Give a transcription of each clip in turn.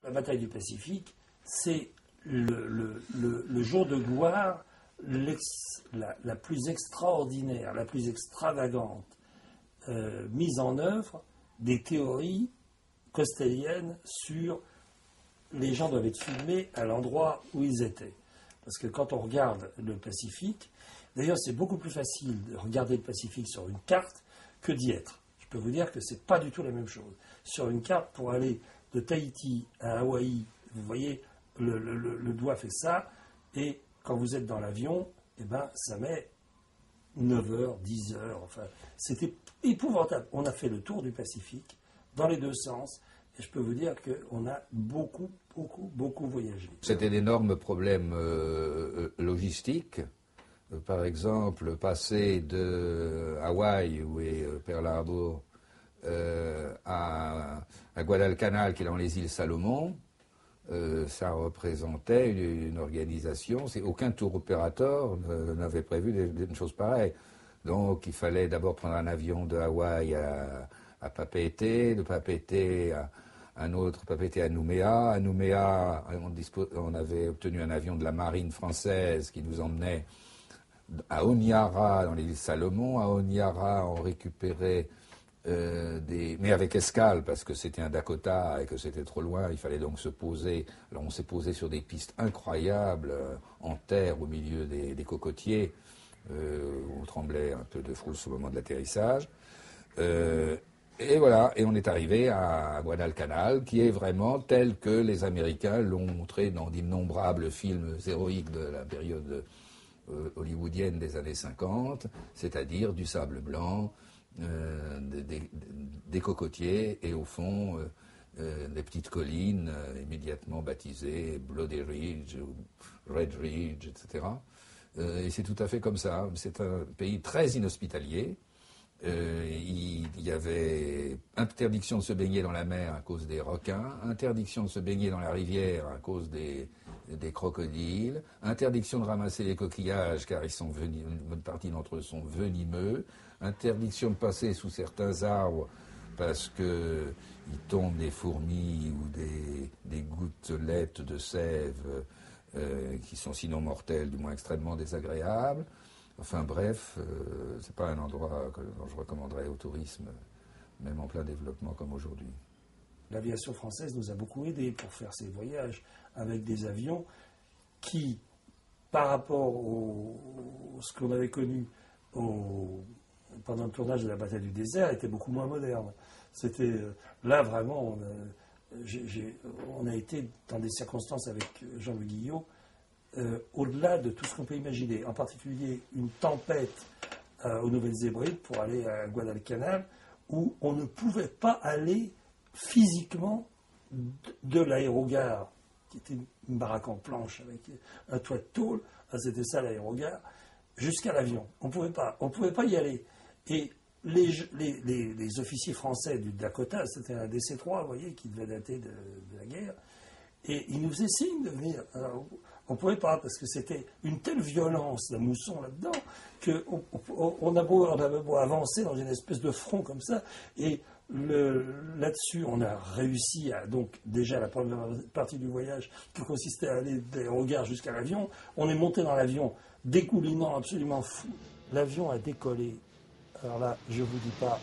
la bataille du Pacifique, c'est le jour de gloire la plus extraordinaire, la plus extravagante mise en œuvre des théories costelliennes sur les gens doivent être filmés à l'endroit où ils étaient. Parce que quand on regarde le Pacifique, d'ailleurs c'est beaucoup plus facile de regarder le Pacifique sur une carte que d'y être. Je peux vous dire que c'est pas du tout la même chose. Sur une carte, pour aller de Tahiti à Hawaï, vous voyez, le doigt fait ça, et quand vous êtes dans l'avion, eh ben, ça met 9 heures, 10 heures, enfin, c'était épouvantable. On a fait le tour du Pacifique, dans les deux sens, et je peux vous dire qu'on a beaucoup voyagé. C'était d'énormes problèmes logistiques. Par exemple, passer de Hawaï, où est Pearl Harbor, à Guadalcanal, qui est dans les îles Salomon, ça représentait une organisation. Aucun tour opérateur n'avait prévu une chose pareille. Donc il fallait d'abord prendre un avion de Hawaï à Papeete, de Papeete à un autre Papeete à Nouméa. À Nouméa, on avait obtenu un avion de la marine française qui nous emmenait à Honiara, dans les îles Salomon. À Honiara, on récupérait mais avec escale, parce que c'était un Dakota et que c'était trop loin, il fallait donc se poser. Alors on s'est posé sur des pistes incroyables, en terre, au milieu des cocotiers, où on tremblait un peu de frousse au moment de l'atterrissage. Et voilà, et on est arrivé à Guadalcanal, qui est vraiment tel que les Américains l'ont montré dans d'innombrables films héroïques de la période hollywoodienne des années 50, c'est-à-dire du sable blanc, des cocotiers et au fond des petites collines immédiatement baptisées Bloody Ridge ou Red Ridge, etc. Et c'est tout à fait comme ça. C'est un pays très inhospitalier. Il y avait interdiction de se baigner dans la mer à cause des requins, interdiction de se baigner dans la rivière à cause des crocodiles, interdiction de ramasser les coquillages car une bonne partie d'entre eux sont venimeux, interdiction de passer sous certains arbres parce qu'il tombe des fourmis ou des gouttelettes de sève qui sont sinon mortelles, du moins extrêmement désagréables. Enfin bref, c'est pas un endroit dont je recommanderais au tourisme, même en plein développement comme aujourd'hui. L'aviation française nous a beaucoup aidés pour faire ces voyages avec des avions qui, par rapport à ce qu'on avait connu pendant le tournage de la bataille du désert, étaient beaucoup moins modernes. C'était là vraiment, on a été dans des circonstances avec Jean-Louis Guillot au-delà de tout ce qu'on peut imaginer, en particulier une tempête aux Nouvelles-Hébrides pour aller à Guadalcanal, où on ne pouvait pas aller physiquement de l'aérogare, qui était une baraque en planche avec un toit de tôle, c'était ça l'aérogare, jusqu'à l'avion. On ne pouvait pas y aller. Et les officiers français du Dakota, c'était un DC-3, vous voyez, qui devait dater de la guerre, et ils nous faisaient signe de venir. Alors, on ne pouvait pas, parce que c'était une telle violence, la mousson là-dedans, qu'on avait beau avancer dans une espèce de front comme ça, et là-dessus, on a réussi à, donc, déjà la première partie du voyage, qui consistait à aller des regards jusqu'à l'avion. On est monté dans l'avion, dégoulinant absolument fou. L'avion a décollé. Alors là, je ne vous dis pas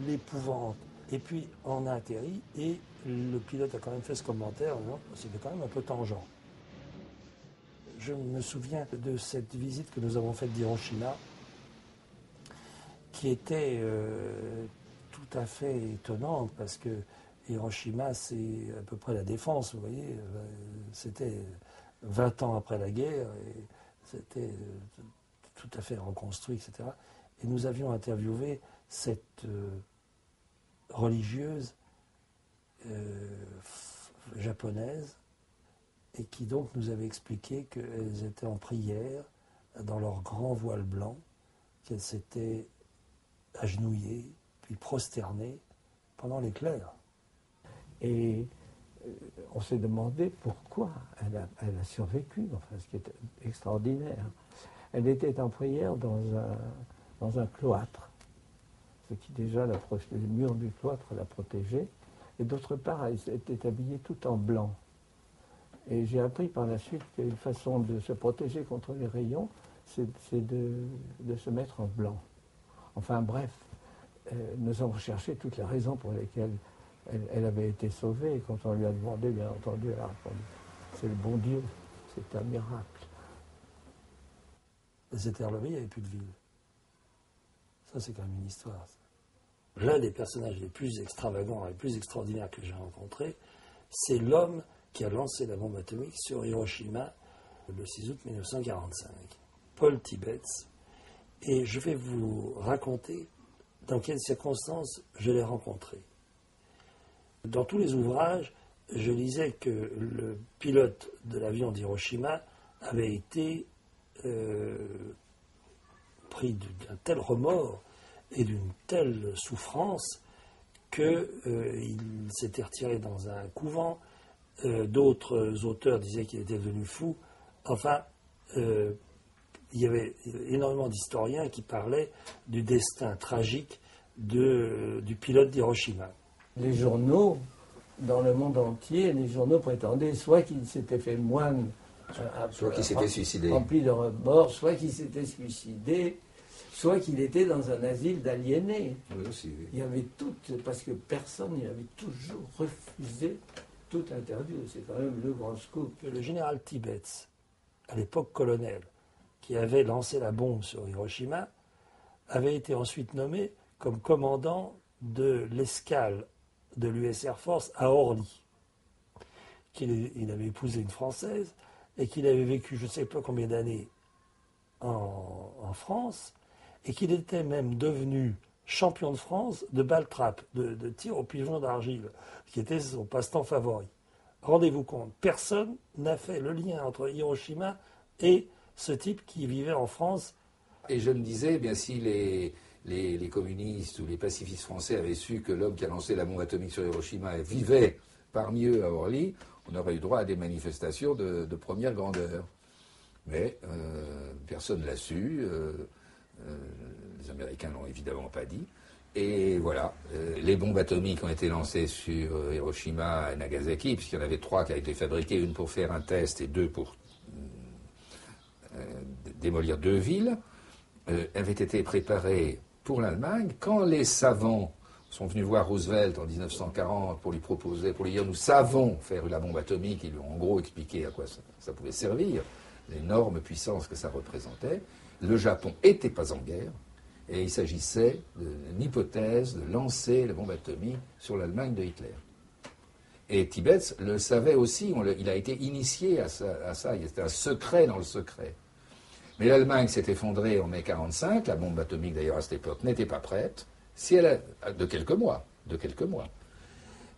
l'épouvante. Et puis, on a atterri, et le pilote a quand même fait ce commentaire, non, c'était quand même un peu tangent. Je me souviens de cette visite que nous avons faite d'Hiroshima, qui était tout à fait étonnante, parce que Hiroshima, c'est à peu près la Défense, vous voyez. C'était 20 ans après la guerre, et c'était tout à fait reconstruit, etc. Et nous avions interviewé cette religieuse japonaise, et qui donc nous avait expliqué qu'elles étaient en prière dans leur grand voile blanc, qu'elles s'étaient agenouillées, puis prosternées pendant l'éclair. Et on s'est demandé pourquoi elle a survécu, enfin, ce qui est extraordinaire. Elle était en prière dans un cloître, ce qui déjà, les murs du cloître la protégeaient, et d'autre part, elle était habillée tout en blanc. Et j'ai appris par la suite qu'une façon de se protéger contre les rayons, c'est de se mettre en blanc. Enfin bref, nous avons cherché toutes les raisons pour lesquelles elle avait été sauvée. Et quand on lui a demandé, bien entendu, elle a répondu, c'est le bon Dieu, c'est un miracle. Et c'était relevé, il n'y avait plus de ville. Ça, c'est quand même une histoire. L'un des personnages les plus extravagants et les plus extraordinaires que j'ai rencontrés, c'est l'homme qui a lancé la bombe atomique sur Hiroshima le 6 août 1945, Paul Tibbets. Et je vais vous raconter dans quelles circonstances je l'ai rencontré. Dans tous les ouvrages, je lisais que le pilote de l'avion d'Hiroshima avait été pris d'un tel remords et d'une telle souffrance qu'il s'était retiré dans un couvent. D'autres auteurs disaient qu'il était devenu fou. Enfin, il y avait énormément d'historiens qui parlaient du destin tragique du pilote d'Hiroshima. Les journaux, dans le monde entier, les journaux prétendaient soit qu'il s'était fait moine, soit qu'il s'était suicidé, rempli de remords, soit qu'il s'était suicidé, soit qu'il était dans un asile d'aliénés. Oui, aussi, oui. Il y avait tout, parce que personne, il avait toujours refusé toute interview. C'est quand même le grand scoop. Le général Tibbets, à l'époque colonel, qui avait lancé la bombe sur Hiroshima, avait été ensuite nommé comme commandant de l'escale de l'US Air Force à Orly. Il avait épousé une Française et qu'il avait vécu je ne sais pas combien d'années en France, et qu'il était même devenu champion de France de balle-trappe, de tir au pigeon d'argile, qui était son passe-temps favori. Rendez-vous compte, personne n'a fait le lien entre Hiroshima et ce type qui vivait en France. Et je me disais, eh bien si les communistes ou les pacifistes français avaient su que l'homme qui a lancé la bombe atomique sur Hiroshima vivait parmi eux à Orly, on aurait eu droit à des manifestations de première grandeur. Mais personne ne l'a su, les Américains ne l'ont évidemment pas dit. Et voilà, les bombes atomiques ont été lancées sur Hiroshima et Nagasaki, puisqu'il y en avait 3 qui avaient été fabriquées, une pour faire un test et 2 pour démolir 2 villes, avaient été préparées pour l'Allemagne. Quand les savants sont venus voir Roosevelt en 1940 pour lui proposer, pour lui dire « nous savons faire la bombe atomique », ils lui ont en gros expliqué à quoi ça pouvait servir, l'énorme puissance que ça représentait, le Japon n'était pas en guerre, et il s'agissait d'une hypothèse de lancer la bombe atomique sur l'Allemagne de Hitler. Et Tibbets le savait aussi, il a été initié à ça, il était un secret dans le secret. Mais l'Allemagne s'est effondrée en mai 1945, la bombe atomique d'ailleurs à cette époque n'était pas prête, de quelques mois.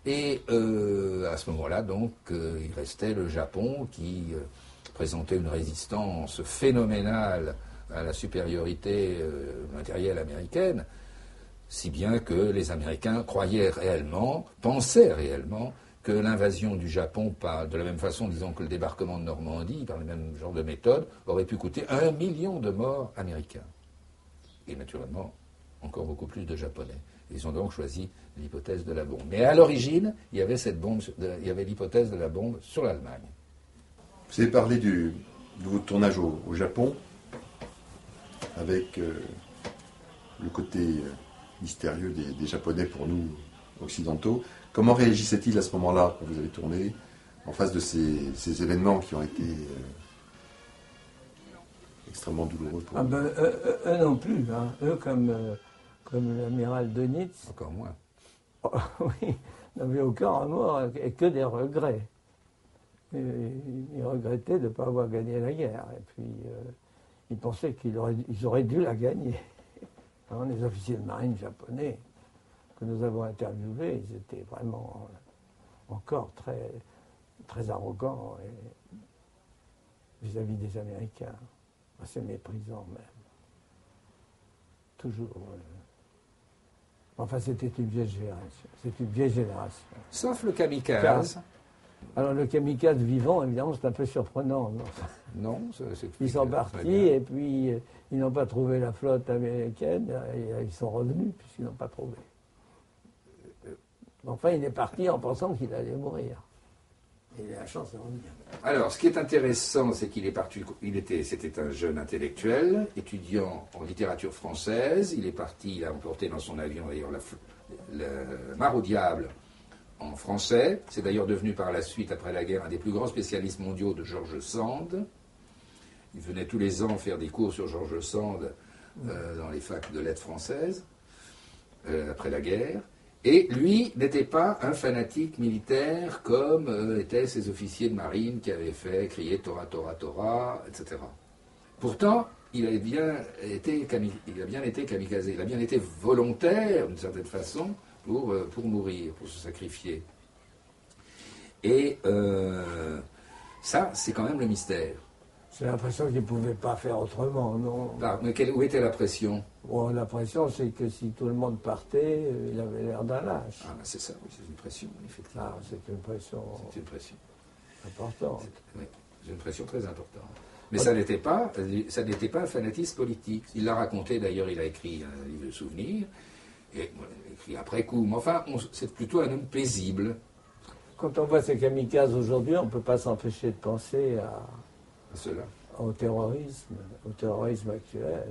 Et à ce moment-là, donc, il restait le Japon qui présentait une résistance phénoménale à la supériorité matérielle américaine, si bien que les Américains pensaient réellement que l'invasion du Japon, de la même façon, disons, que le débarquement de Normandie, par le même genre de méthode, aurait pu coûter 1 million de morts américains. Et naturellement, encore beaucoup plus de Japonais. Ils ont donc choisi l'hypothèse de la bombe. Mais à l'origine, il y avait l'hypothèse de la bombe sur l'Allemagne. Vous avez parlé de votre tournage au Japon, avec le côté mystérieux des Japonais pour nous occidentaux. Comment réagissaient-ils à ce moment-là, quand vous avez tourné, en face de ces événements qui ont été extrêmement douloureux pour eux? Eux non plus, hein. Eux comme l'amiral Dönitz. Encore moins. Oui, n'avaient aucun remords et que des regrets. Ils regrettaient de ne pas avoir gagné la guerre. Et puis, ils pensaient qu'ils auraient dû la gagner. Hein, les officiers de marine japonais que nous avons interviewés, ils étaient vraiment encore très, très arrogants vis-à-vis des Américains. Assez méprisants même. Toujours. Enfin, c'était une vieille génération. C'est une vieille génération. Sauf le kamikaze. Alors, le kamikaze vivant, évidemment, c'est un peu surprenant. Non, ils sont partis et puis ils n'ont pas trouvé la flotte américaine et ils sont revenus puisqu'ils n'ont pas trouvé. Enfin, il est parti en pensant qu'il allait mourir. Il a la chance de revenir. Alors, ce qui est intéressant, c'est qu'il est parti. C'était un jeune intellectuel, étudiant en littérature française. Il est parti, il a emporté dans son avion d'ailleurs le Mare au diable en français. C'est d'ailleurs devenu par la suite, après la guerre, un des plus grands spécialistes mondiaux de George Sand. Il venait tous les ans faire des cours sur George Sand dans les facs de lettres françaises, après la guerre. Et lui n'était pas un fanatique militaire comme étaient ces officiers de marine qui avaient fait crier Torah, Torah, Torah, etc. Pourtant, il a bien été kamikaze, il a bien été volontaire, d'une certaine façon, pour mourir, pour se sacrifier. Et ça, c'est quand même le mystère. J'ai l'impression qu'il ne pouvait pas faire autrement, non? Mais où était la pression? Bon, la pression, c'est que si tout le monde partait, il avait l'air d'un lâche. Ah, ben c'est ça, oui, c'est une pression, effectivement. Ah, c'est une pression C'est une pression. importante. Oui, c'est une pression très importante. Mais ça n'était pas un fanatisme politique. Il l'a raconté, d'ailleurs, il a écrit un livre de souvenirs, et bon, il a écrit après coup. Mais enfin, c'est plutôt un homme paisible. Quand on voit ces kamikazes aujourd'hui, on ne peut pas s'empêcher de penser Cela. au terrorisme actuel.